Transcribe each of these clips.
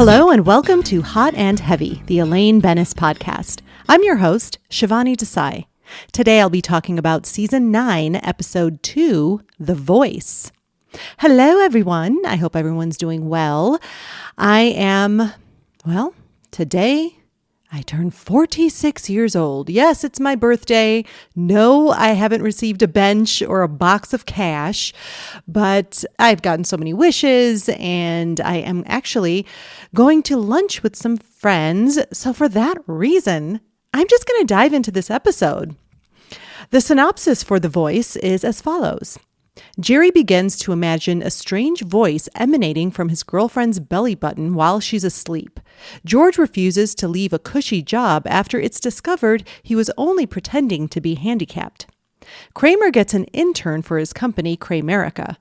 Hello and welcome to Hot and Heavy, the Elaine Bennis podcast. I'm your host, Shivani Desai. Today I'll be talking about Season 9, Episode 2, The Voice. Hello everyone. I hope everyone's doing well. Today I turned 46 years old. Yes, it's my birthday. No, I haven't received a bench or a box of cash, but I've gotten so many wishes and I am actually going to lunch with some friends. So for that reason, I'm just going to dive into this episode. The synopsis for The Voice is as follows. Jerry begins to imagine a strange voice emanating from his girlfriend's belly button while she's asleep. George refuses to leave a cushy job after it's discovered he was only pretending to be handicapped. Kramer gets an intern for his company, Kramerica.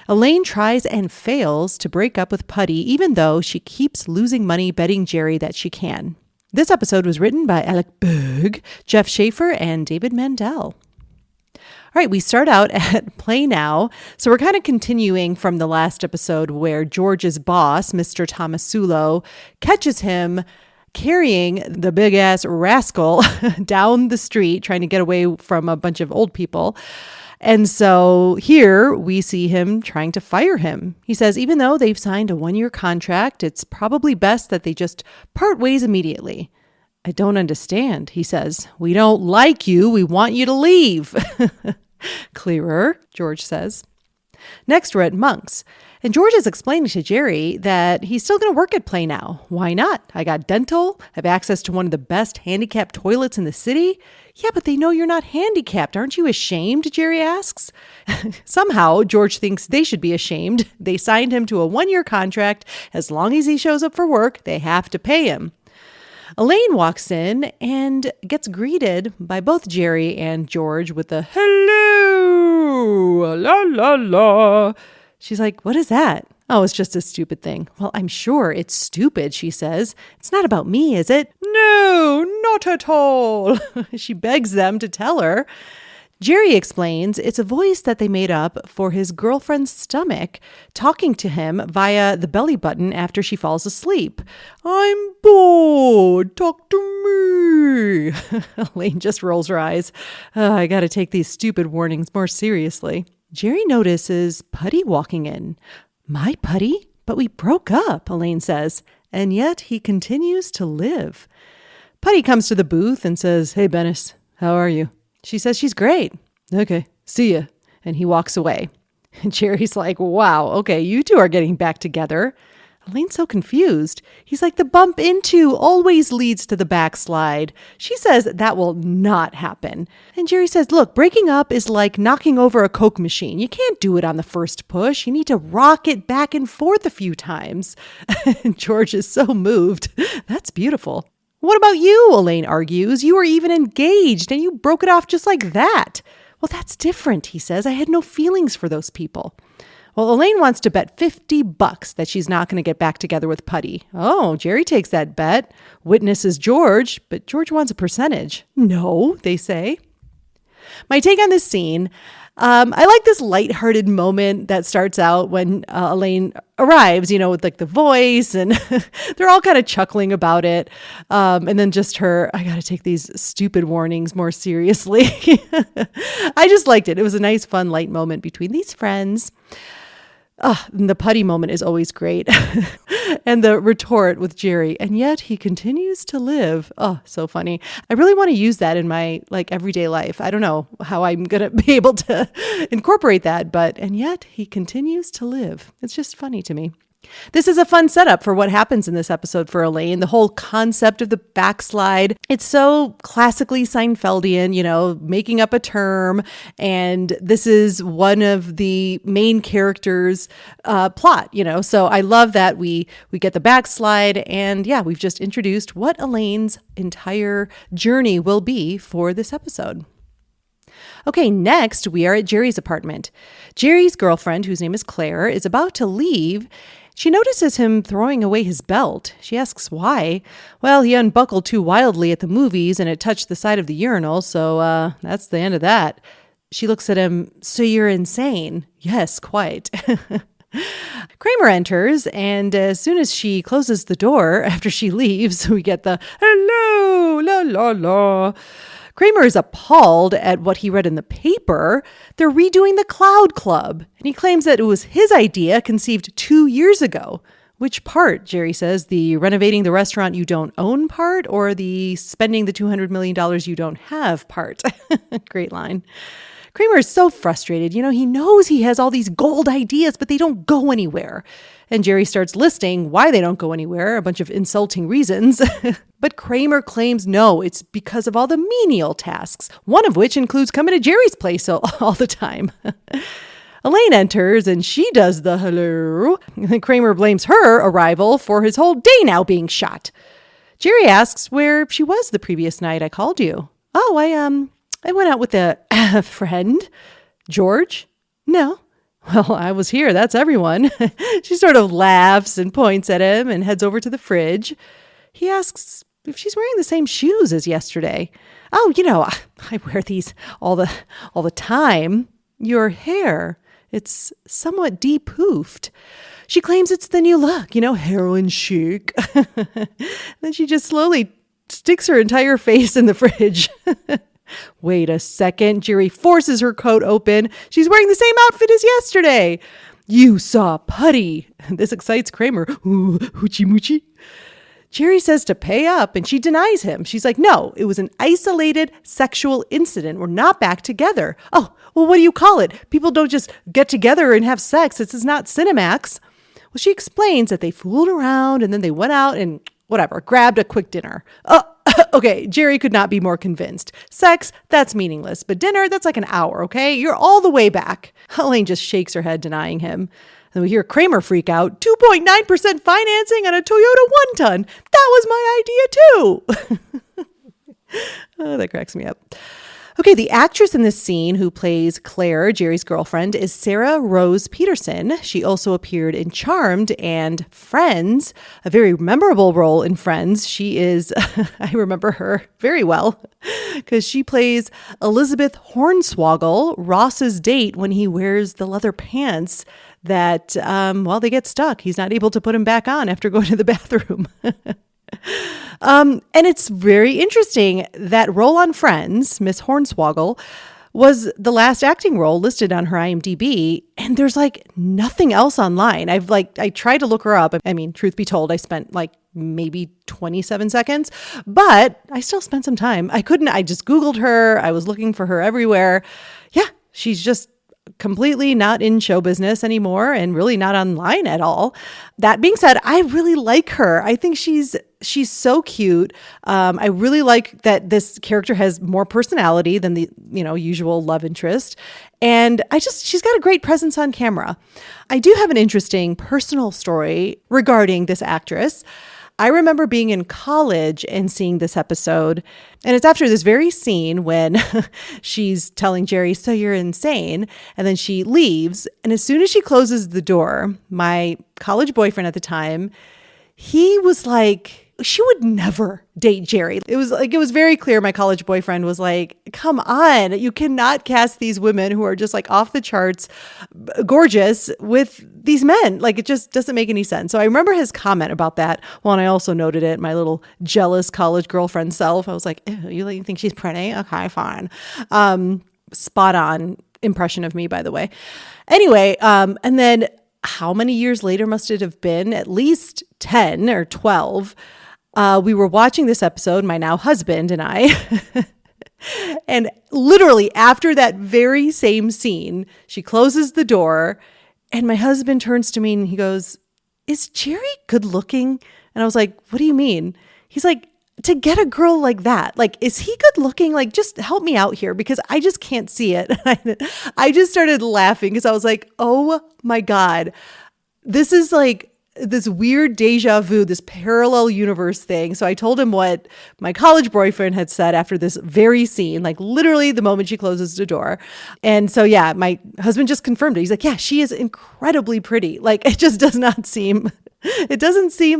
Elaine tries and fails to break up with Puddy, even though she keeps losing money betting Jerry that she can. This episode was written by Alec Berg, Jeff Schaefer, and David Mandel. All right, we start out at Play Now. So we're kind of continuing from the last episode where George's boss, Mr. Tomasulo, catches him carrying the big-ass rascal down the street, trying to get away from a bunch of old people. And so here we see him trying to fire him. He says, even though they've signed a 1-year contract, it's probably best that they just part ways immediately. I don't understand, he says. We don't like you. We want you to leave. Clearer, George says. Next, we're at Monk's. And George is explaining to Jerry that he's still going to work at Play Now. Why not? I got dental, have access to one of the best handicapped toilets in the city. Yeah, but they know you're not handicapped. Aren't you ashamed? Jerry asks. Somehow, George thinks they should be ashamed. They signed him to a 1-year contract. As long as he shows up for work, they have to pay him. Elaine walks in and gets greeted by both Jerry and George with a hello, la la la. She's like, what is that? Oh, it's just a stupid thing. Well, I'm sure it's stupid, she says. It's not about me, is it? No, not at all. She begs them to tell her. Jerry explains it's a voice that they made up for his girlfriend's stomach, talking to him via the belly button after she falls asleep. I'm bored. Talk to me. Elaine just rolls her eyes. I got to take these stupid warnings more seriously. Jerry notices Puddy walking in. My Puddy? But we broke up, Elaine says. And yet he continues to live. Puddy comes to the booth and says, Hey, Bennis, how are you? She says she's great. Okay, see ya. And he walks away. And Jerry's like, wow, okay, you two are getting back together. Elaine's so confused. He's like, the bump into always leads to the backslide. She says that will not happen. And Jerry says, look, breaking up is like knocking over a Coke machine. You can't do it on the first push. You need to rock it back and forth a few times. And George is so moved. That's beautiful. What about you? Elaine argues. You were even engaged and you broke it off just like that. Well, that's different, he says. I had no feelings for those people. Well, Elaine wants to bet $50 that she's not going to get back together with Puddy. Oh, Jerry takes that bet. Witnesses George, but George wants a percentage. No, they say. My take on this scene, I like this lighthearted moment that starts out when Elaine arrives, with like the voice and they're all kind of chuckling about it. And then just her, I got to take these stupid warnings more seriously. I just liked it. It was a nice, fun, light moment between these friends. The Puddy moment is always great. And the retort with Jerry, and yet he continues to live. Oh, so funny. I really want to use that in my everyday life. I don't know how I'm going to be able to incorporate that, but and yet he continues to live. It's just funny to me. This is a fun setup for what happens in this episode for Elaine. The whole concept of the backslide. It's so classically Seinfeldian, making up a term. And this is one of the main characters' plot, So I love that we get the backslide. And yeah, we've just introduced what Elaine's entire journey will be for this episode. Okay, next we are at Jerry's apartment. Jerry's girlfriend, whose name is Claire, is about to leave. She notices him throwing away his belt. She asks why. Well, he unbuckled too wildly at the movies and it touched the side of the urinal, so that's the end of that. She looks at him, so you're insane? Yes, quite. Kramer enters, and as soon as she closes the door after she leaves, we get the hello, la la la. Kramer is appalled at what he read in the paper. They're redoing the Cloud Club, and he claims that it was his idea conceived 2 years ago. Which part, Jerry says, the renovating the restaurant you don't own part or the spending the $200 million you don't have part? Great line. Kramer is so frustrated. He knows he has all these gold ideas, but they don't go anywhere. And Jerry starts listing why they don't go anywhere, a bunch of insulting reasons. But Kramer claims no, it's because of all the menial tasks, one of which includes coming to Jerry's place all the time. Elaine enters and she does the hello. And Kramer blames her arrival for his whole day now being shot. Jerry asks where she was the previous night I called you. Oh, I went out with a friend. George? No. Well, I was here. That's everyone. She sort of laughs and points at him and heads over to the fridge. He asks if she's wearing the same shoes as yesterday. Oh, I wear these all the time. Your hair, it's somewhat de-poofed. She claims it's the new look, heroin chic. Then she just slowly sticks her entire face in the fridge. Wait a second. Jerry forces her coat open. She's wearing the same outfit as yesterday. You saw Puddy. This excites Kramer. Ooh, hoochie moochie. Jerry says to pay up, and she denies him. She's like, no, it was an isolated sexual incident. We're not back together. Oh, well, what do you call it? People don't just get together and have sex. This is not Cinemax. Well, she explains that they fooled around, and then they went out and grabbed a quick dinner. Oh, okay, Jerry could not be more convinced. Sex, that's meaningless. But dinner, that's like an hour, okay? You're all the way back. Elaine just shakes her head, denying him. And we hear Kramer freak out. 2.9% financing on a Toyota 1-ton. That was my idea too. Oh, that cracks me up. Okay, the actress in this scene who plays Claire, Jerry's girlfriend, is Sarah Rose Peterson. She also appeared in Charmed and Friends, a very memorable role in Friends. She is, I remember her very well, because she plays Elizabeth Hornswoggle, Ross's date when he wears the leather pants that, they get stuck. He's not able to put them back on after going to the bathroom. And it's very interesting that role on Friends, Miss Hornswoggle, was the last acting role listed on her IMDb, and there's nothing else online. I tried to look her up. I mean, truth be told, I spent maybe 27 seconds, but I still spent some time. I just Googled her. I was looking for her everywhere. Yeah, she's just completely not in show business anymore and really not online at all. That being said, I really like her. I think she's so cute. I really like that this character has more personality than the, usual love interest. And she's got a great presence on camera. I do have an interesting personal story regarding this actress. I remember being in college and seeing this episode, and it's after this very scene when she's telling Jerry, so you're insane, and then she leaves, and as soon as she closes the door, my college boyfriend at the time, he was like, she would never date Jerry. It was very clear. My college boyfriend was like, come on, you cannot cast these women who are just off the charts gorgeous with these men. It just doesn't make any sense. So I remember his comment about that. Well, and I also noted it, my little jealous college girlfriend self. I was like, you think she's pretty? Okay, fine. Spot on impression of me, by the way. Anyway, and then how many years later must it have been? At least 10 or 12. We were watching this episode, my now husband and I, and literally after that very same scene, she closes the door and my husband turns to me and he goes, is Jerry good looking? And I was like, what do you mean? He's like, to get a girl like that, is he good looking? Just help me out here because I just can't see it. I just started laughing because I was like, oh my God, this is this weird deja vu, this parallel universe thing. So I told him what my college boyfriend had said after this very scene, literally the moment she closes the door. And so, yeah, my husband just confirmed it. He's like, yeah, she is incredibly pretty. It just doesn't seem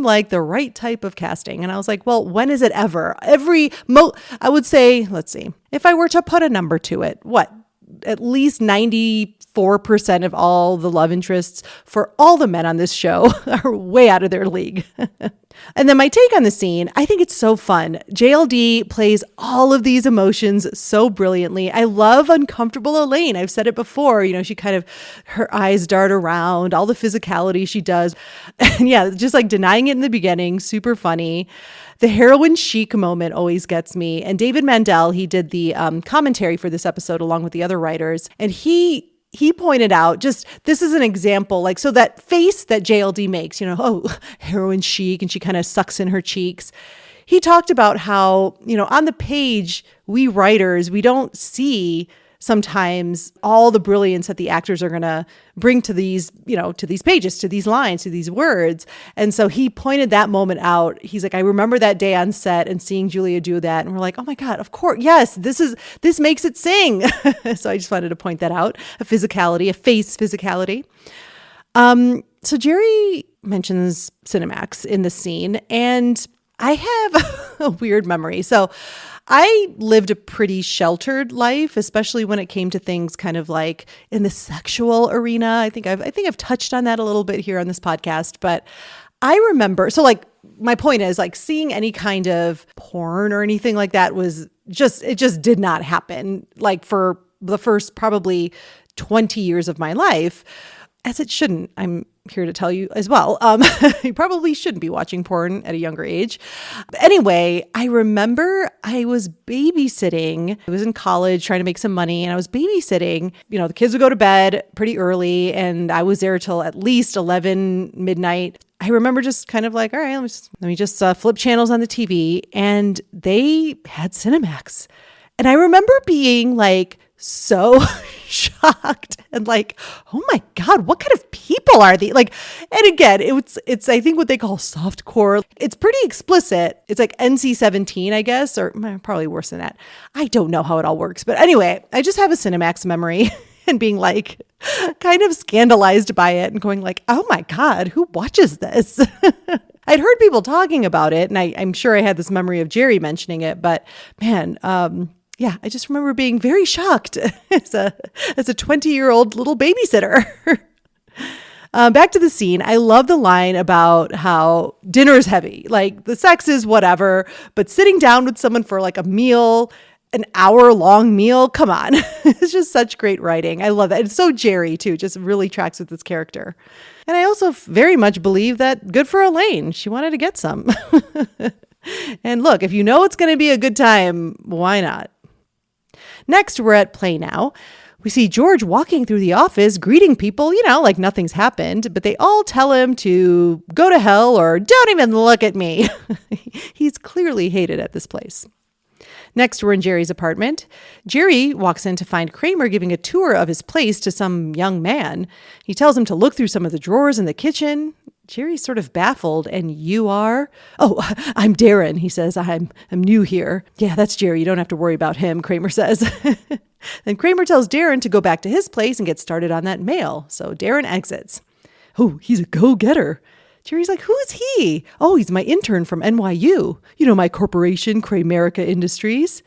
like the right type of casting. And I was like, well, when is it ever? I would say, let's see, if I were to put a number to it, what? At least 95% 4% of all the love interests for all the men on this show are way out of their league. And then my take on the scene, I think it's so fun. JLD plays all of these emotions so brilliantly. I love uncomfortable Elaine. I've said it before, she kind of, her eyes dart around, all the physicality she does. And yeah, just like denying it in the beginning, super funny. The heroine chic moment always gets me. And David Mandel, he did the commentary for this episode along with the other writers. And he pointed out, just this is an example, like, so that face that JLD makes, heroin chic, and she kind of sucks in her cheeks. He talked about how, on the page, we writers, we don't see sometimes all the brilliance that the actors are going to bring to these, to these pages, to these lines, to these words. And so he pointed that moment out. He's like, I remember that day on set and seeing Julia do that. And we're like, oh my God, of course. Yes, this makes it sing. So I just wanted to point that out. A physicality, a face physicality. So Jerry mentions Cinemax in the scene, and I have a weird memory. So I lived a pretty sheltered life, especially when it came to things kind of like in the sexual arena. I think I've touched on that a little bit here on this podcast, but I remember, so like my point is, like, seeing any kind of porn or anything like that it just did not happen, like, for the first probably 20 years of my life, as it shouldn't. I'm here to tell you as well. You probably shouldn't be watching porn at a younger age. But anyway, I remember I was babysitting. I was in college trying to make some money, and I was babysitting. The kids would go to bed pretty early, and I was there till at least 11 midnight. I remember just kind of like, all right, let me just flip channels on the TV, and they had Cinemax. And I remember being like so shocked and like, oh my God, what kind of people are these? Like, and again, it's I think what they call softcore. It's pretty explicit. It's like NC-17, I guess, or probably worse than that. I don't know how it all works. But anyway, I just have a Cinemax memory and being like kind of scandalized by it and going like, oh my God, who watches this? I'd heard people talking about it, and I'm sure I had this memory of Jerry mentioning it, but man, yeah, I just remember being very shocked as a 20-year-old little babysitter. Back to the scene. I love the line about how dinner's heavy. Like, the sex is whatever, but sitting down with someone for like a meal, an hour-long meal, come on. It's just such great writing. I love that. It's so Jerry, too. Just really tracks with this character. And I also very much believe that good for Elaine. She wanted to get some. And look, if you know it's going to be a good time, why not? Next, we're at Play Now. We see George walking through the office, greeting people, like nothing's happened, but they all tell him to go to hell or don't even look at me. He's clearly hated at this place. Next, we're in Jerry's apartment. Jerry walks in to find Kramer giving a tour of his place to some young man. He tells him to look through some of the drawers in the kitchen. Jerry's sort of baffled. And you are? Oh, I'm Darren, he says. I'm new here. Yeah, that's Jerry. You don't have to worry about him, Kramer says. Then Kramer tells Darren to go back to his place and get started on that mail. So Darren exits. Oh, he's a go-getter. Jerry's like, who is he? Oh, he's my intern from NYU. My corporation, Kramerica Industries.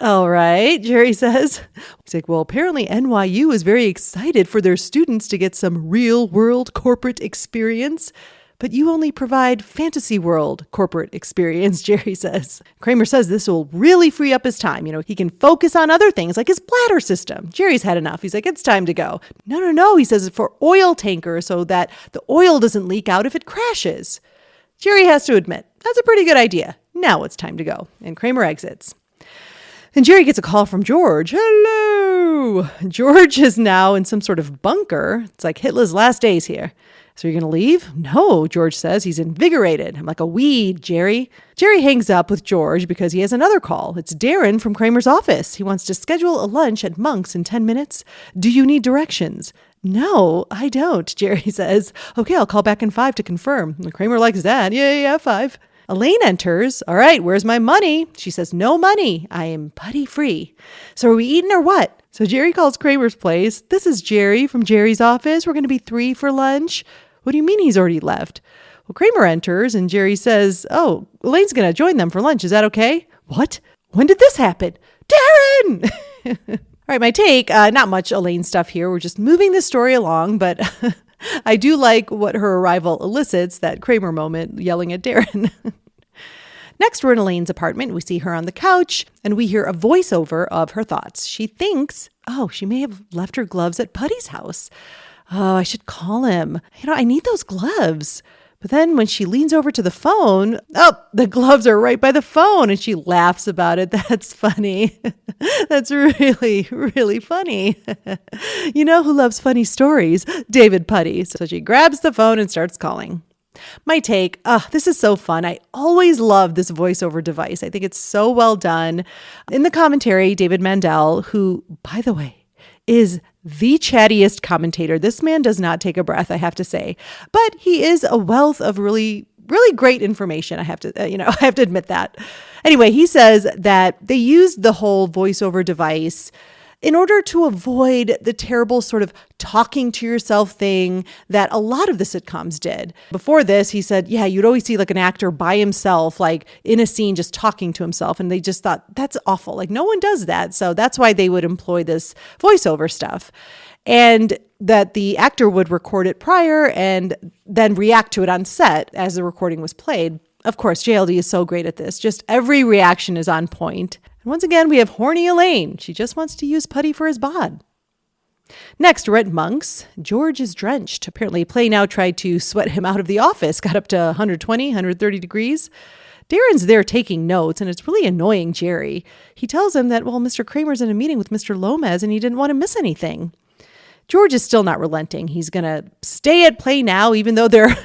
All right, Jerry says. He's like, well, apparently NYU is very excited for their students to get some real world corporate experience. But you only provide fantasy world corporate experience, Jerry says. Kramer says this will really free up his time. He can focus on other things like his bladder system. Jerry's had enough. He's like, it's time to go. No, he says, for oil tankers so that the oil doesn't leak out if it crashes. Jerry has to admit, that's a pretty good idea. Now it's time to go. And Kramer exits. And Jerry gets a call from George. Hello. George is now in some sort of bunker. It's like Hitler's last days here. So you're going to leave? No, George says. He's invigorated. I'm like a weed, Jerry. Jerry hangs up with George because he has another call. It's Darren from Kramer's office. He wants to schedule a lunch at Monk's in 10 minutes. Do you need directions? No, I don't, Jerry says. Okay, I'll call back in 5 to confirm. And Kramer likes that. Yeah, 5. Elaine enters. All right, where's my money? She says, no money. I am putty free. So are we eating or what? So Jerry calls Kramer's place. This is Jerry from Jerry's office. We're going to be 3 for lunch. What do you mean he's already left? Well, Kramer enters and Jerry says, oh, Elaine's going to join them for lunch. Is that okay? What? When did this happen? Darren! All right, my take, not much Elaine stuff here. We're just moving the story along, but I do like what her arrival elicits, that Kramer moment yelling at Darren. Next, we're in Elaine's apartment. We see her on the couch, and we hear a voiceover of her thoughts. She thinks, she may have left her gloves at Puddy's house. Oh, I should call him. I need those gloves. But then when she leans over to the phone, the gloves are right by the phone, and she laughs about it. That's funny. That's really, really funny. You know who loves funny stories? David Puddy. So she grabs the phone and starts calling. My take, this is so fun. I always love this voiceover device. I think it's so well done. In the commentary, David Mandel, who, by the way, is the chattiest commentator. This man does not take a breath, I have to say. But he is a wealth of really, really great information. I have to, I have to admit that. Anyway, he says that they used the whole voiceover device in order to avoid the terrible sort of talking to yourself thing that a lot of the sitcoms did. Before this, he said, you'd always see like an actor by himself, like in a scene, just talking to himself. And they just thought, that's awful. Like no one does that. So that's why they would employ this voiceover stuff. And that the actor would record it prior and then react to it on set as the recording was played. Of course, JLD is so great at this. Just every reaction is on point. And once again, we have horny Elaine. She just wants to use Puddy for his bod. Next, we're at Monk's. George is drenched. Apparently, Play Now tried to sweat him out of the office. Got up to 120, 130 degrees. Darren's there taking notes, and it's really annoying Jerry. He tells him that, Mr. Kramer's in a meeting with Mr. Lomez, and he didn't want to miss anything. George is still not relenting. He's going to stay at Play Now, even though they're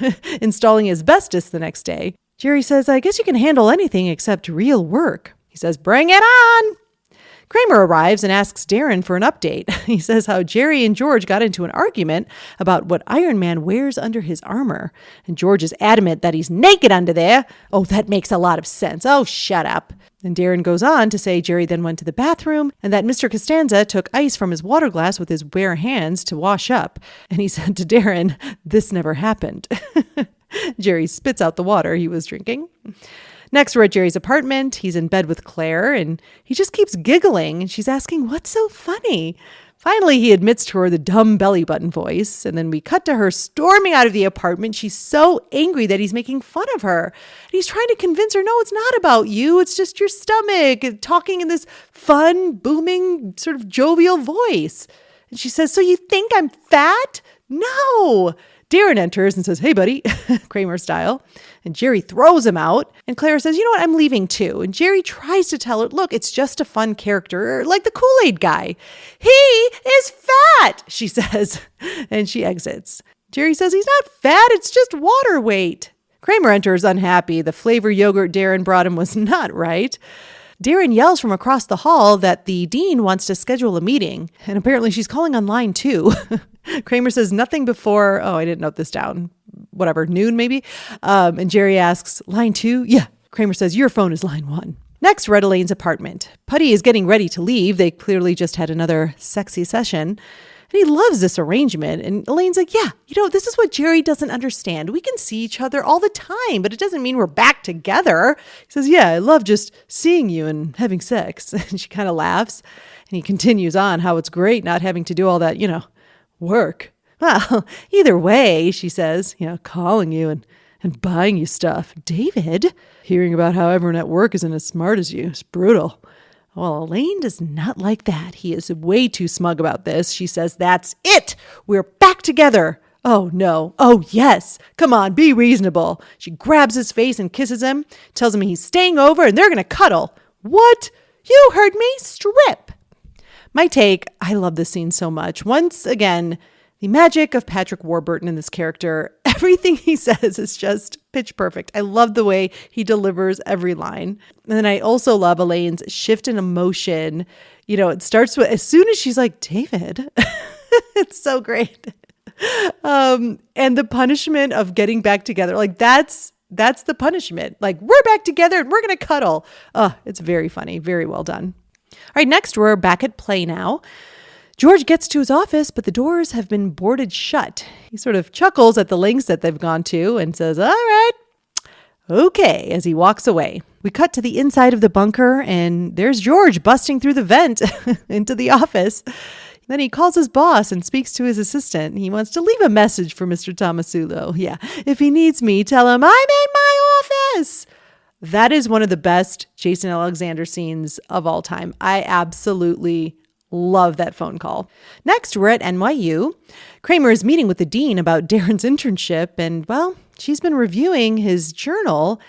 installing asbestos the next day. Jerry says, I guess you can handle anything except real work. He says, bring it on. Kramer arrives and asks Darren for an update. He says how Jerry and George got into an argument about what Iron Man wears under his armor. And George is adamant that he's naked under there. Oh, that makes a lot of sense. Oh, shut up. And Darren goes on to say Jerry then went to the bathroom and that Mr. Costanza took ice from his water glass with his bare hands to wash up. And he said to Darren, this never happened. Jerry spits out the water he was drinking. Next, we're at Jerry's apartment. He's in bed with Claire, and he just keeps giggling, and she's asking, what's so funny? Finally, he admits to her the dumb belly button voice, and then we cut to her storming out of the apartment. She's so angry that he's making fun of her. And he's trying to convince her, no, it's not about you. It's just your stomach, talking in this fun, booming, sort of jovial voice. And she says, so you think I'm fat? No. Darren enters and says, hey, buddy, Kramer style. And Jerry throws him out. And Claire says, you know what, I'm leaving too. And Jerry tries to tell her, look, it's just a fun character, like the Kool-Aid guy. He is fat, she says. And she exits. Jerry says, he's not fat, it's just water weight. Kramer enters unhappy. The flavor yogurt Darren brought him was not right. Darren yells from across the hall that the dean wants to schedule a meeting. And apparently she's calling on line 2. Kramer says nothing before, I didn't note this down, noon maybe. And Jerry asks, line 2? Yeah. Kramer says, your phone is line 1. Next, we're at Elaine's apartment. Puddy is getting ready to leave. They clearly just had another sexy session. And he loves this arrangement. And Elaine's like, this is what Jerry doesn't understand. We can see each other all the time, but it doesn't mean we're back together. He says, I love just seeing you and having sex. And she kind of laughs. And he continues on how it's great not having to do all that, work. Well, either way, she says, calling you and buying you stuff. David, hearing about how everyone at work isn't as smart as you. It's brutal. Well, Elaine does not like that. He is way too smug about this. She says, that's it. We're back together. Oh, no. Oh, yes. Come on, be reasonable. She grabs his face and kisses him, tells him he's staying over and they're going to cuddle. What? You heard me. Strip. My take, I love this scene so much. Once again, the magic of Patrick Warburton in this character, everything he says is just pitch perfect. I love the way he delivers every line. And then I also love Elaine's shift in emotion. It starts with, as soon as she's like, David, it's so great. And the punishment of getting back together, like that's the punishment. Like, we're back together and we're going to cuddle. It's very funny. Very well done. All right, next we're back at Play Now. George gets to his office, but the doors have been boarded shut. He sort of chuckles at the lengths that they've gone to and says, all right, okay, as he walks away. We cut to the inside of the bunker, and there's George busting through the vent into the office. Then he calls his boss and speaks to his assistant. He wants to leave a message for Mr. Tomasulo. Yeah, if he needs me, tell him I'm in my office. That is one of the best Jason Alexander scenes of all time. I absolutely love that phone call. Next, we're at NYU. Kramer is meeting with the dean about Darren's internship, and, well, she's been reviewing his journal,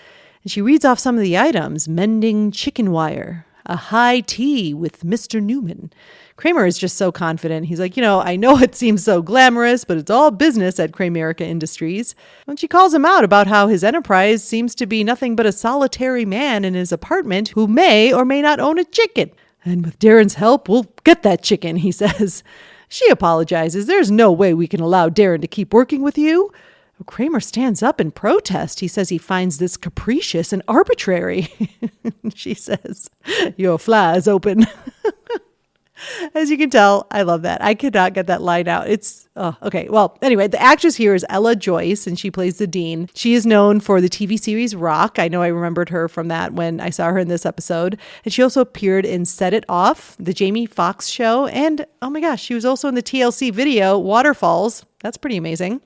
and she reads off some of the items. Mending chicken wire, a high tea with Mr. Newman. Kramer is just so confident. He's like, I know it seems so glamorous, but it's all business at Kramerica Industries. And she calls him out about how his enterprise seems to be nothing but a solitary man in his apartment who may or may not own a chicken. And with Darren's help, we'll get that chicken, he says. She apologizes. There's no way we can allow Darren to keep working with you. Kramer stands up in protest. He says he finds this capricious and arbitrary. She says, your fly is open. As you can tell, I love that. I could not get that line out. Okay. Well, anyway, the actress here is Ella Joyce, and she plays the dean. She is known for the TV series Rock. I know I remembered her from that when I saw her in this episode. And she also appeared in Set It Off, the Jamie Foxx show. And, oh my gosh, she was also in the TLC video Waterfalls. That's pretty amazing.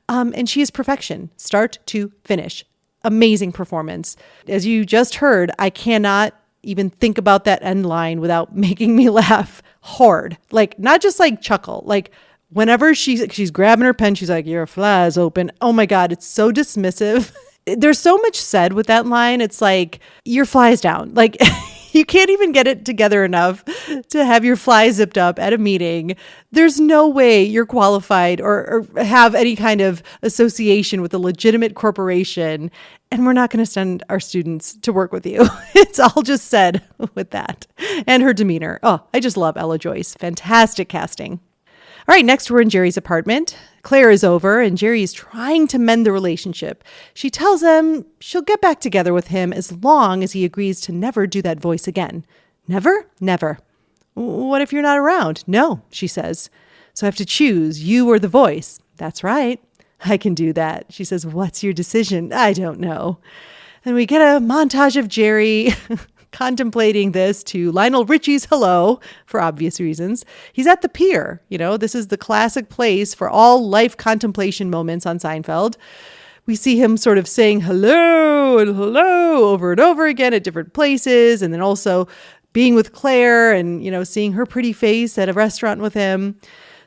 And she is perfection, start to finish. Amazing performance. As you just heard, I cannot even think about that end line without making me laugh hard. Like, not just like chuckle, like whenever she's grabbing her pen, she's like, your fly is open. Oh my God, it's so dismissive. There's so much said with that line. It's like, your fly is down. Like, you can't even get it together enough to have your fly zipped up at a meeting. There's no way you're qualified or have any kind of association with a legitimate corporation. And we're not going to send our students to work with you. It's all just said with that. And her demeanor. Oh, I just love Ella Joyce. Fantastic casting. All right, next we're in Jerry's apartment. Claire is over and Jerry is trying to mend the relationship. She tells him she'll get back together with him as long as he agrees to never do that voice again. Never? Never. What if you're not around? No, she says. So I have to choose you or the voice. That's right. I can do that. She says, what's your decision? I don't know. And we get a montage of Jerry contemplating this to Lionel Richie's Hello, for obvious reasons. He's at the pier. This is the classic place for all life contemplation moments on Seinfeld. We see him sort of saying hello and hello over and over again at different places. And then also being with Claire and, seeing her pretty face at a restaurant with him.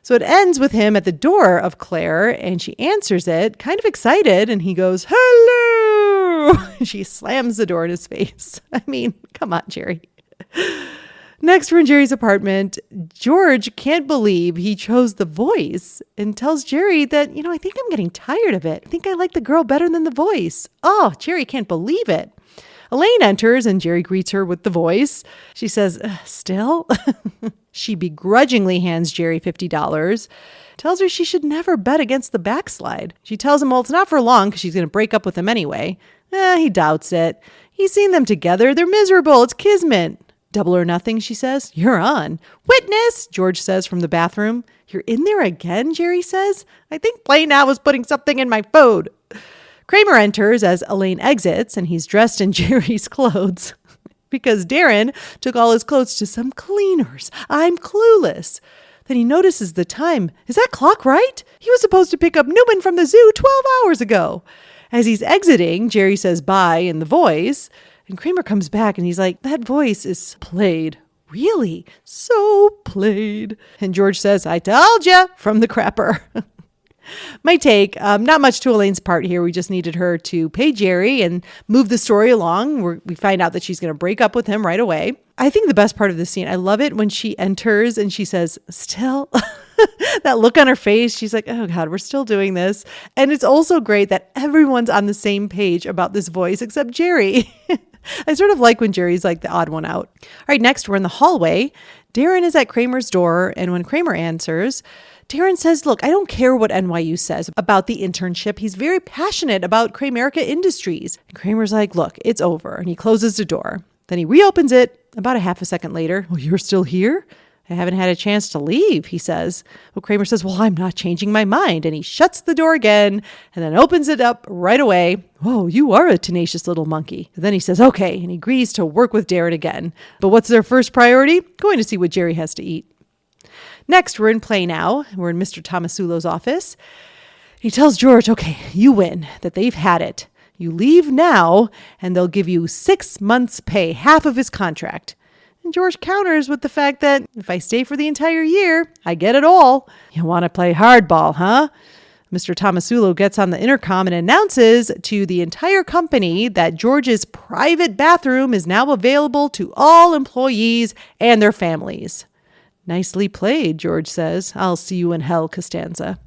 So it ends with him at the door of Claire, and she answers it, kind of excited, and he goes, hello! She slams the door in his face. I mean, come on, Jerry. Next, we're in Jerry's apartment. George can't believe he chose the voice and tells Jerry that, I think I'm getting tired of it. I think I like the girl better than the voice. Oh, Jerry can't believe it. Elaine enters and Jerry greets her with the voice. She says, still? She begrudgingly hands Jerry $50, tells her she should never bet against the backslide. She tells him, well, it's not for long because she's going to break up with him anyway. He doubts it. He's seen them together. They're miserable. It's kismet. Double or nothing, she says. You're on. Witness, George says from the bathroom. You're in there again, Jerry says. I think Blaine now was putting something in my food. Kramer enters as Elaine exits, and he's dressed in Jerry's clothes because Darren took all his clothes to some cleaners. I'm clueless. Then he notices the time. Is that clock right? He was supposed to pick up Newman from the zoo 12 hours ago. As he's exiting, Jerry says bye in the voice, and Kramer comes back and he's like, that voice is played. Really? So played. And George says, I told ya, from the crapper. My take, not much to Elaine's part here. We just needed her to pay Jerry and move the story along. We find out that she's going to break up with him right away. I think the best part of the scene, I love it when she enters and she says, still? That look on her face, she's like, oh God, we're still doing this. And it's also great that everyone's on the same page about this voice except Jerry. I sort of like when Jerry's like the odd one out. All right, next we're in the hallway. Darren is at Kramer's door, and when Kramer answers, Darren says, look, I don't care what NYU says about the internship. He's very passionate about Kramerica Industries. And Kramer's like, look, it's over. And he closes the door. Then he reopens it about a half a second later. Well, you're still here? I haven't had a chance to leave, he says. Well, Kramer says, well, I'm not changing my mind. And he shuts the door again and then opens it up right away. Whoa, you are a tenacious little monkey. And then he says, okay, and he agrees to work with Darren again. But what's their first priority? Going to see what Jerry has to eat. Next, we're in play now. We're in Mr. Tomasulo's office. He tells George, okay, you win, that they've had it. You leave now, and they'll give you 6 months' pay, half of his contract. And George counters with the fact that if I stay for the entire year, I get it all. You want to play hardball, huh? Mr. Tomasulo gets on the intercom and announces to the entire company that George's private bathroom is now available to all employees and their families. Nicely played, George says. I'll see you in hell, Costanza.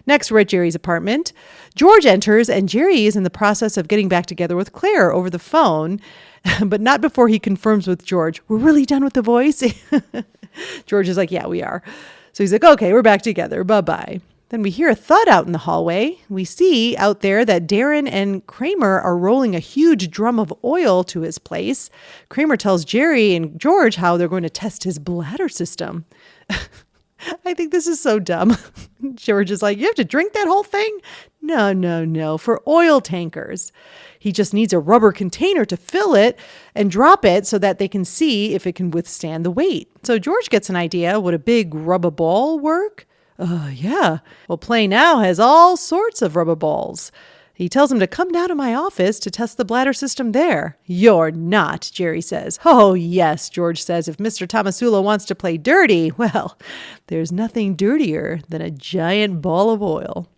Next, we're at Jerry's apartment. George enters, and Jerry is in the process of getting back together with Claire over the phone, but not before he confirms with George, we're really done with the voice? George is like, yeah, we are. So he's like, okay, we're back together. Bye-bye. Then we hear a thud out in the hallway. We see out there that Darren and Kramer are rolling a huge drum of oil to his place. Kramer tells Jerry and George how they're going to test his bladder system. I think this is so dumb. George is like, you have to drink that whole thing? No, for oil tankers. He just needs a rubber container to fill it and drop it so that they can see if it can withstand the weight. So George gets an idea. Would a big rubber ball work? Yeah. Well, Play Now has all sorts of rubber balls. He tells him to come down to my office to test the bladder system there. You're not, Jerry says. Oh, yes, George says. If Mr. Tomasulo wants to play dirty, well, there's nothing dirtier than a giant ball of oil.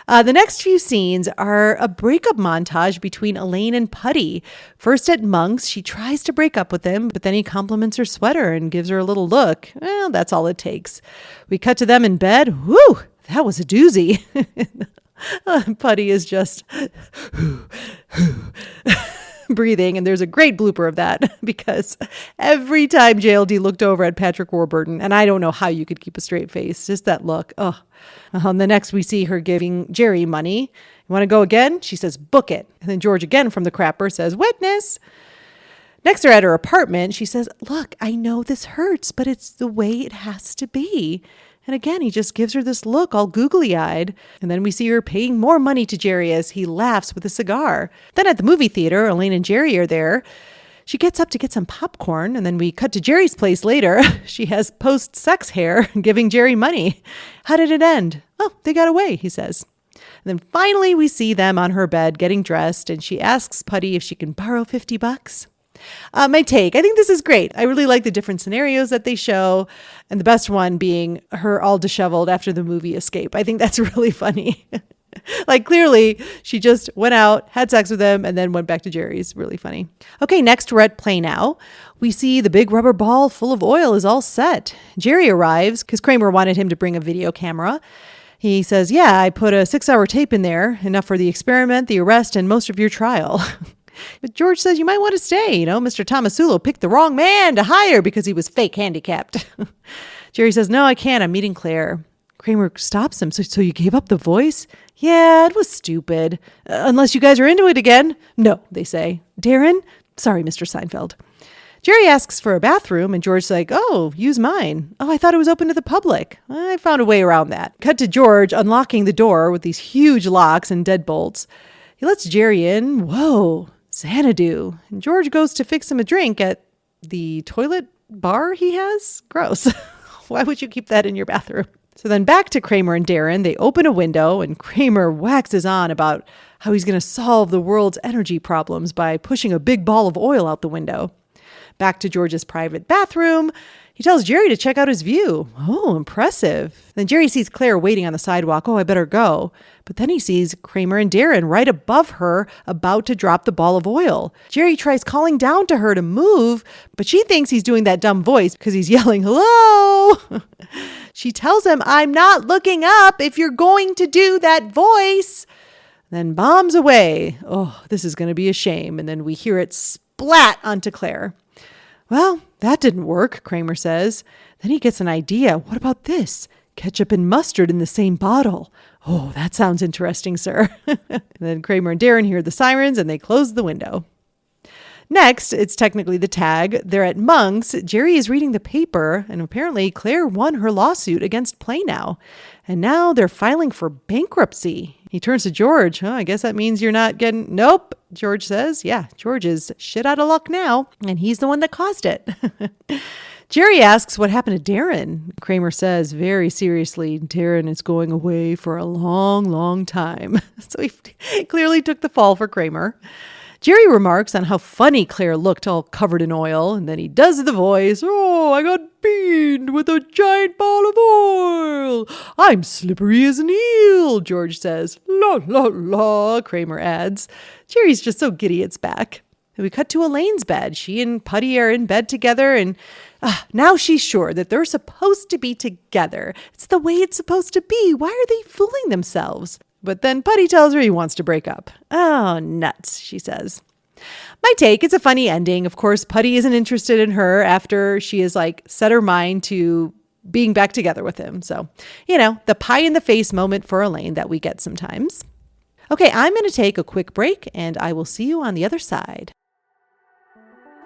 The next few scenes are a breakup montage between Elaine and Puddy. First at Monk's, she tries to break up with him, but then he compliments her sweater and gives her a little look. Well, that's all it takes. We cut to them in bed. Whew, that was a doozy. Puddy is just breathing, and there's a great blooper of that because every time JLD looked over at Patrick Warburton, and I don't know how you could keep a straight face, just that look. The next we see her giving Jerry money. You want to go again? She says, book it. And then George again from the crapper says, witness. Next they're at her apartment. She says, look, I know this hurts, but it's the way it has to be. And again, he just gives her this look all googly-eyed. And then we see her paying more money to Jerry as he laughs with a cigar. Then at the movie theater, Elaine and Jerry are there. She gets up to get some popcorn, and then we cut to Jerry's place later. She has post-sex hair giving Jerry money. How did it end? Oh, they got away, he says. And then finally we see them on her bed getting dressed, and she asks Puddy if she can borrow $50. My take, I think this is great. I really like the different scenarios that they show, and the best one being her all disheveled after the movie Escape. I think that's really funny. Like, clearly, she just went out, had sex with him, and then went back to Jerry's. Really funny. Okay, next we're at Play Now. We see the big rubber ball full of oil is all set. Jerry arrives because Kramer wanted him to bring a video camera. He says, yeah, I put a 6-hour tape in there, enough for the experiment, the arrest, and most of your trial. But George says you might want to stay. Mr. Tomasulo picked the wrong man to hire because he was fake handicapped. Jerry says, no, I can't. I'm meeting Claire. Kramer stops him. So you gave up the voice? Yeah, it was stupid. Unless you guys are into it again. No, they say. Darren? Sorry, Mr. Seinfeld. Jerry asks for a bathroom, and George's like, oh, use mine. Oh, I thought it was open to the public. I found a way around that. Cut to George unlocking the door with these huge locks and deadbolts. He lets Jerry in. Whoa, Xanadu. And George goes to fix him a drink at the toilet bar he has. Gross. Why would you keep that in your bathroom? So then back to Kramer and Darren. They open a window, and Kramer waxes on about how he's going to solve the world's energy problems by pushing a big ball of oil out the window. Back to George's private bathroom. He tells Jerry to check out his view. Oh, impressive. Then Jerry sees Claire waiting on the sidewalk. Oh, I better go. But then he sees Kramer and Darren right above her, about to drop the ball of oil. Jerry tries calling down to her to move, but she thinks he's doing that dumb voice because he's yelling, hello. She tells him, I'm not looking up if you're going to do that voice. Then bombs away. Oh, this is going to be a shame. And then we hear it splat onto Claire. Well, that didn't work, Kramer says. Then he gets an idea. What about this? Ketchup and mustard in the same bottle. Oh, that sounds interesting, sir. And then Kramer and Darren hear the sirens, and they close the window. Next, it's technically the tag. They're at Monk's. Jerry is reading the paper, and apparently Claire won her lawsuit against Play Now. And now they're filing for bankruptcy. He turns to George. I guess that means you're not getting... Nope, George says. Yeah, George is shit out of luck now, and he's the one that caused it. Jerry asks what happened to Darren. Kramer says very seriously, Darren is going away for a long, long time. So he clearly took the fall for Kramer. Jerry remarks on how funny Claire looked all covered in oil, and then he does the voice. Oh, I got beaned with a giant ball of oil. I'm slippery as an eel, George says. La, la, la, Kramer adds. Jerry's just so giddy it's back. And we cut to Elaine's bed. She and Puddy are in bed together, and now she's sure that they're supposed to be together. It's the way it's supposed to be. Why are they fooling themselves? But then Puddy tells her he wants to break up. Oh, nuts, she says. My take, it's a funny ending. Of course, Puddy isn't interested in her after she has set her mind to being back together with him. So, the pie in the face moment for Elaine that we get sometimes. Okay, I'm going to take a quick break and I will see you on the other side.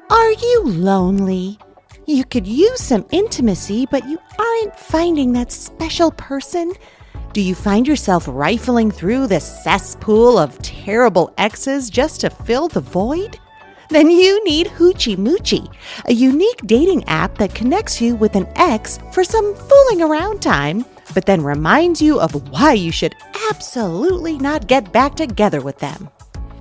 Are you lonely? You could use some intimacy, but you aren't finding that special person? Do you find yourself rifling through the cesspool of terrible exes just to fill the void? Then you need Hoochie Moochie, a unique dating app that connects you with an ex for some fooling around time, but then reminds you of why you should absolutely not get back together with them.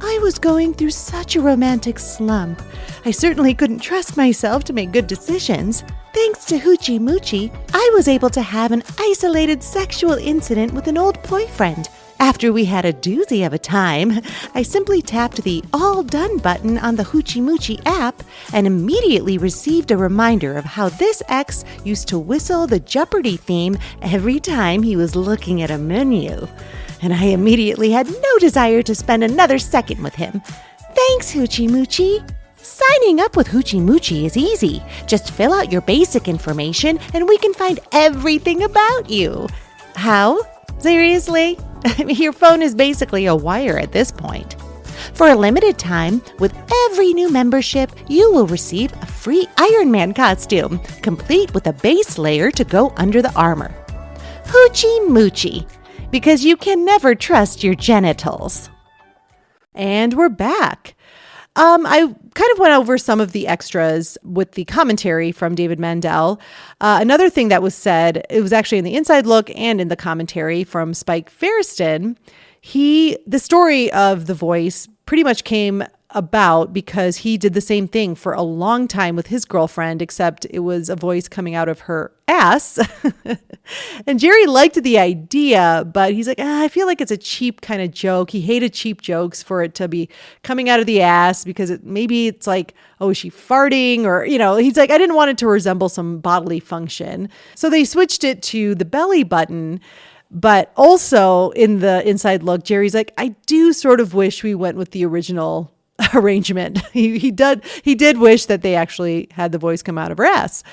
I was going through such a romantic slump. I certainly couldn't trust myself to make good decisions. Thanks to Hoochie Moochie, I was able to have an isolated sexual incident with an old boyfriend. After we had a doozy of a time, I simply tapped the All Done button on the Hoochie Moochie app and immediately received a reminder of how this ex used to whistle the Jeopardy theme every time he was looking at a menu. And I immediately had no desire to spend another second with him. Thanks, Hoochie Moochie. Signing up with Hoochie Moochie is easy. Just fill out your basic information and we can find everything about you. How? Seriously? Your phone is basically a wire at this point. For a limited time, with every new membership, you will receive a free Iron Man costume, complete with a base layer to go under the armor. Hoochie Moochie, because you can never trust your genitals. And we're back. I kind of went over some of the extras with the commentary from David Mandel. Another thing that was said, it was actually in the inside look and in the commentary from Spike Feresten. The story of The Voice pretty much came about because he did the same thing for a long time with his girlfriend, except it was a voice coming out of her ass. And Jerry liked the idea, but he's like, I feel like it's a cheap kind of joke. He hated cheap jokes for it to be coming out of the ass because maybe it's like, oh, is she farting? Or, he's like, I didn't want it to resemble some bodily function. So they switched it to the belly button. But also in the inside look, Jerry's like, I do sort of wish we went with the original arrangement. He did wish that they actually had the voice come out of her ass.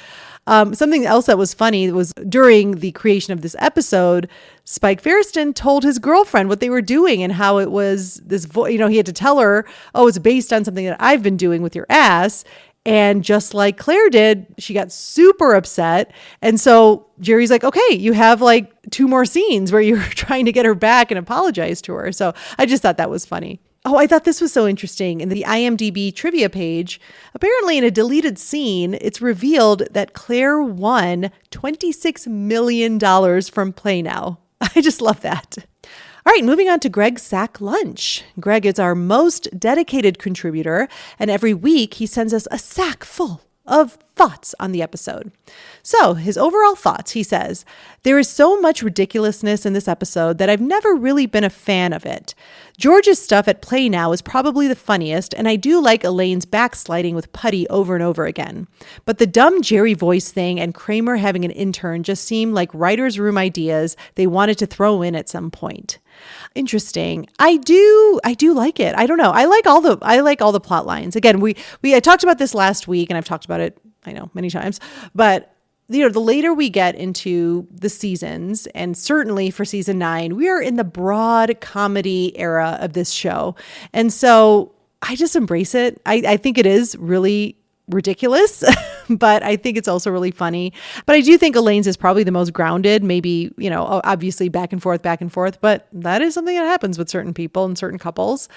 Something else that was funny was during the creation of this episode, Spike Feresten told his girlfriend what they were doing and how it was this voice, he had to tell her, oh, it's based on something that I've been doing with your ass. And just like Claire did, she got super upset. And so Jerry's like, okay, you have 2 more scenes where you're trying to get her back and apologize to her. So I just thought that was funny. Oh, I thought this was so interesting. In the IMDb trivia page, apparently in a deleted scene, it's revealed that Claire won $26 million from Play Now. I just love that. All right, moving on to Greg's Sack Lunch. Greg is our most dedicated contributor, and every week he sends us a sack full of thoughts on the episode. So his overall thoughts, he says, there is so much ridiculousness in this episode that I've never really been a fan of it. George's stuff at Play Now is probably the funniest, and I do like Elaine's backsliding with Puddy over and over again. But the dumb Jerry voice thing and Kramer having an intern just seem like writer's room ideas they wanted to throw in at some point. Interesting. I do like it. I don't know. I like all the plot lines. Again, I talked about this last week and I've talked about it, I know, many times, but the later we get into the seasons, and certainly for season 9, we are in the broad comedy era of this show. And so I just embrace it. I think it is really ridiculous, but I think it's also really funny. But I do think Elaine's is probably the most grounded, maybe, obviously back and forth, but that is something that happens with certain people and certain couples.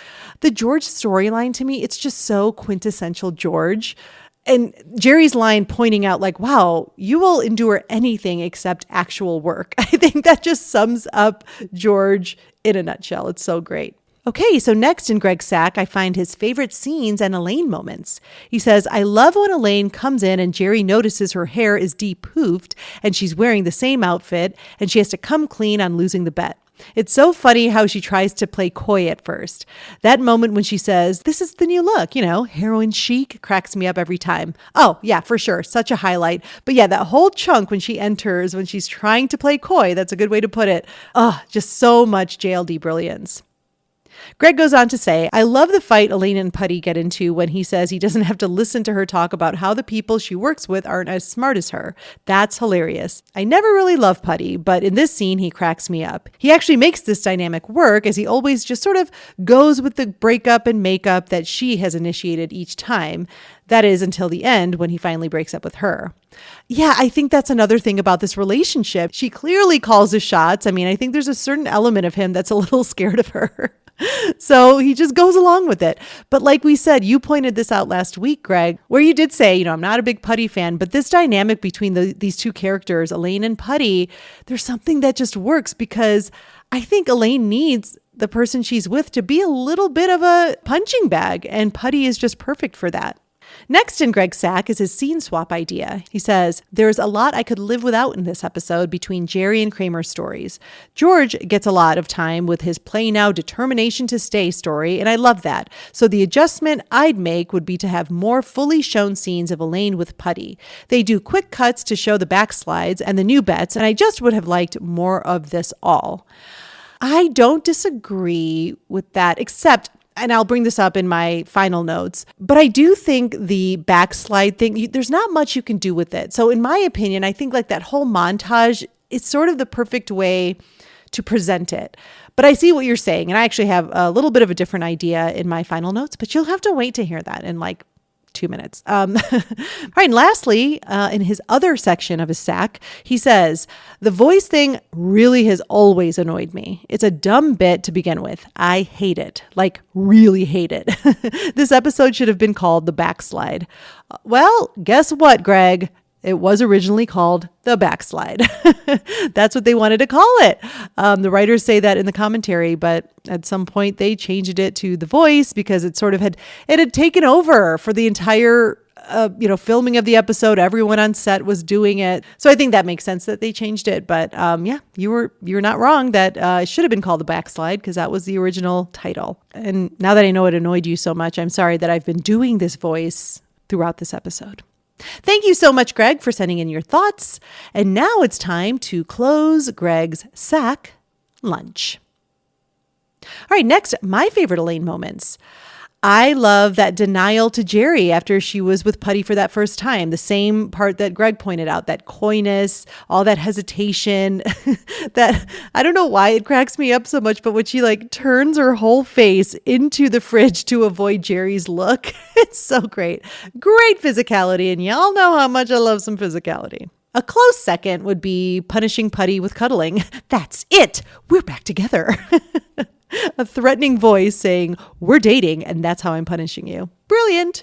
The George storyline, to me, it's just so quintessential George. And Jerry's line pointing out like, wow, you will endure anything except actual work. I think that just sums up George in a nutshell. It's so great. Okay, so next in Greg's sack, I find his favorite scenes and Elaine moments. He says, I love when Elaine comes in and Jerry notices her hair is de-poofed and she's wearing the same outfit and she has to come clean on losing the bet. It's so funny how she tries to play coy at first. That moment when she says, this is the new look, heroin chic, cracks me up every time. Oh, yeah, for sure. Such a highlight. But yeah, that whole chunk when she enters, when she's trying to play coy, that's a good way to put it. Oh, just so much JLD brilliance. Greg goes on to say, I love the fight Elaine and Puddy get into when he says he doesn't have to listen to her talk about how the people she works with aren't as smart as her. That's hilarious. I never really loved Puddy, but in this scene, he cracks me up. He actually makes this dynamic work as he always just sort of goes with the breakup and makeup that she has initiated each time. That is until the end when he finally breaks up with her. Yeah, I think that's another thing about this relationship. She clearly calls the shots. I mean, I think there's a certain element of him that's a little scared of her. So he just goes along with it. But like we said, you pointed this out last week, Greg, where you did say, I'm not a big Puddy fan, but this dynamic between these two characters, Elaine and Puddy, there's something that just works because I think Elaine needs the person she's with to be a little bit of a punching bag, and Puddy is just perfect for that. Next in Greg's sack is his scene swap idea. He says, there's a lot I could live without in this episode between Jerry and Kramer's stories. George gets a lot of time with his play now determination to stay story, and I love that. So the adjustment I'd make would be to have more fully shown scenes of Elaine with Puddy. They do quick cuts to show the backslides and the new bets, and I just would have liked more of this all. I don't disagree with that, except, and I'll bring this up in my final notes, but I do think the backslide thing, there's not much you can do with it. So in my opinion, I think like that whole montage is sort of the perfect way to present it. But I see what you're saying, and I actually have a little bit of a different idea in my final notes, but you'll have to wait to hear that in like 2 minutes. All right. And lastly, in his other section of his sack, he says, the voice thing really has always annoyed me. It's a dumb bit to begin with. I hate it. Like really hate it. This episode should have been called The Backslide. Well, guess what, Greg? It was originally called The Backslide. That's what they wanted to call it. The writers say that in the commentary, but at some point they changed it to The Voice because it sort of had taken over for the entire filming of the episode. Everyone on set was doing it. So I think that makes sense that they changed it. But yeah, you're not wrong that it should have been called The Backslide because that was the original title. And now that I know it annoyed you so much, I'm sorry that I've been doing this voice throughout this episode. Thank you so much, Greg, for sending in your thoughts. And now it's time to close Greg's sack lunch. All right, next, my favorite Elaine moments. I love that denial to Jerry after she was with Puddy for that first time. The same part that Greg pointed out, that coyness, all that hesitation, that I don't know why it cracks me up so much, but when she like turns her whole face into the fridge to avoid Jerry's look, it's so great. Great physicality. And y'all know how much I love some physicality. A close second would be punishing Puddy with cuddling. That's it. We're back together. A threatening voice saying, we're dating, and that's how I'm punishing you. Brilliant.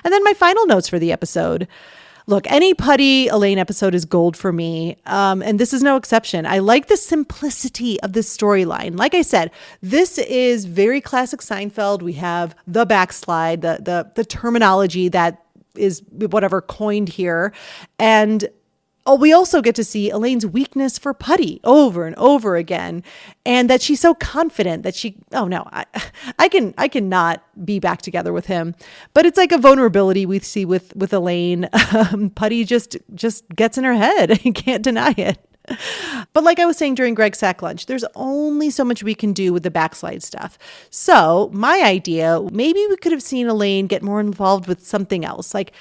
And then my final notes for the episode. Look, any Puddy Elaine episode is gold for me, and this is no exception. I like the simplicity of this storyline. Like I said, this is very classic Seinfeld. We have the backslide, the terminology that is whatever coined here, and we also get to see Elaine's weakness for Puddy over and over again, and that she's so confident that I cannot be back together with him. But it's like a vulnerability we see with Elaine. Puddy just gets in her head. You can't deny it. But like I was saying during Greg's sack lunch, there's only so much we can do with the backslide stuff. So my idea, maybe we could have seen Elaine get more involved with something else. Like,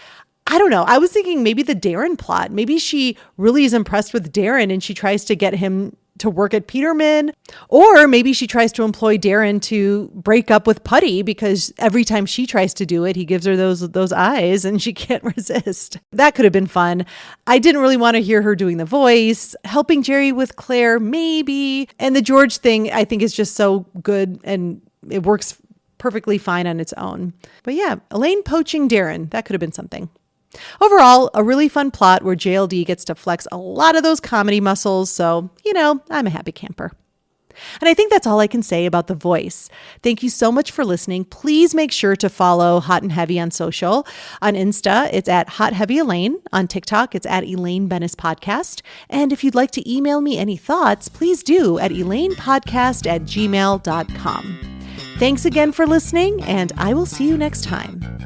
I don't know. I was thinking maybe the Darren plot. Maybe she really is impressed with Darren and she tries to get him to work at Peterman, or maybe she tries to employ Darren to break up with Puddy because every time she tries to do it, he gives her those eyes and she can't resist. That could have been fun. I didn't really want to hear her doing the voice. Helping Jerry with Claire, maybe. And the George thing, I think, is just so good and it works perfectly fine on its own. But yeah, Elaine poaching Darren, that could have been something. Overall, a really fun plot where JLD gets to flex a lot of those comedy muscles, so, I'm a happy camper. And I think that's all I can say about The Voice. Thank you so much for listening. Please make sure to follow Hot and Heavy on social. On Insta, it's at Hot Heavy Elaine. On TikTok, it's at Elaine Bennis Podcast. And if you'd like to email me any thoughts, please do at elainepodcast@gmail.com. Thanks again for listening, and I will see you next time.